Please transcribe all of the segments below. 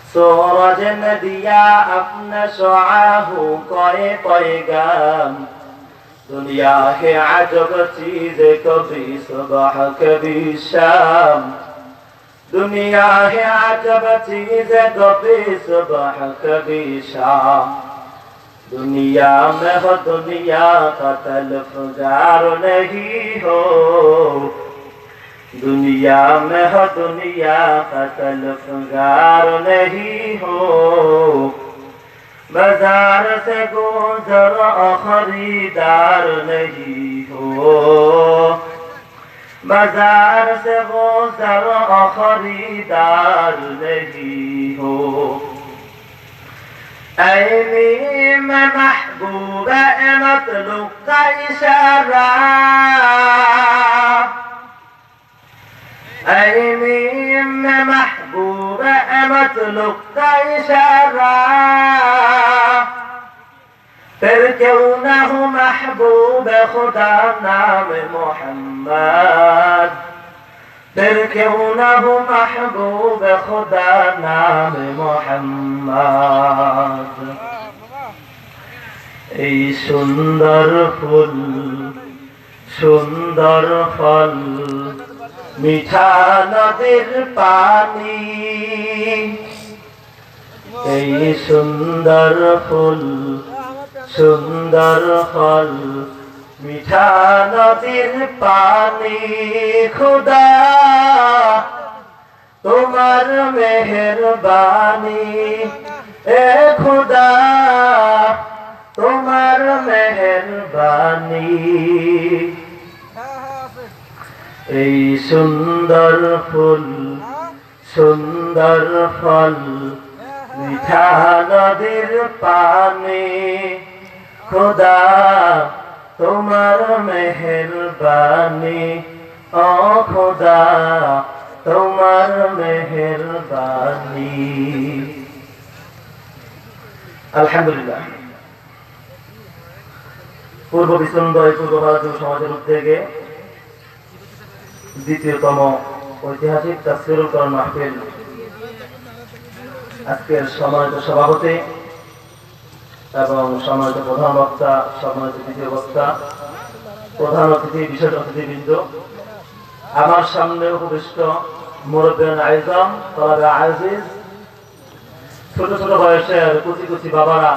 सूरज ने दिया अपना शुआहू कोए पैगाम, दुनिया है अजब चीज कभी सुबह कभी शाम, दुनिया है अजब चीज कभी सुबह कभी शाम। दुनिया में हो दुनिया का तलफगार नहीं हो, दुनिया में हो दुनिया का तलफगार नहीं हो। बाजार से गुजर खरीदार नहीं हो, बाजार से गुजर खरीदार नहीं हो। ऐनी में महबूब मतलूब का इशारा, ऐनी में महबूब मतलूब का इशारा। फिर क्यों न हो महबूब खुदा नाम मोहम्मद, फिर क्यों न हो महबूब खुदा नाम मोहम्मद। এই সুন্দর ফুল সুন্দর ফল মিঠা নদীর পানি, এই সুন্দর ফুল সুন্দর ফল মিঠা নদীর পানি। খুদা তোমার মেহেরবানি, এ খুদা তোমার মেহেরবানি। এই সুন্দর ফুল সুন্দর ফল মিঠা নদীর পানি। খুদা তোমার মেহেরবানি, ও খুদা তোমার মেহেরবানি। আলহামদুলিল্লাহ। পূর্ব বিশ্বন্দয় পূর্ব ভারতীয় সমাজের উদ্যোগে দ্বিতীয়তম ঐতিহাসিক তাফসীরুল কোরআন মাহফিল আজকের সম্মানিত সভাপতি এবং সম্মানিত প্রধান বক্তা, সম্মানিত দ্বিতীয় বক্তা, প্রধান অতিথি, বিশেষ অতিথিবৃন্দ, আমার সামনে উপবিষ্ট মুরব্বিয়ান আইজাম, তলাবে আজিজ, ছোট ছোট বয়সের কুচি কুচি বাবারা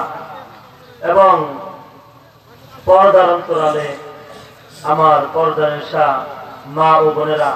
এবং পর্দার অন্তরালে আমার পর্দানিশা মা ও বোনেরা।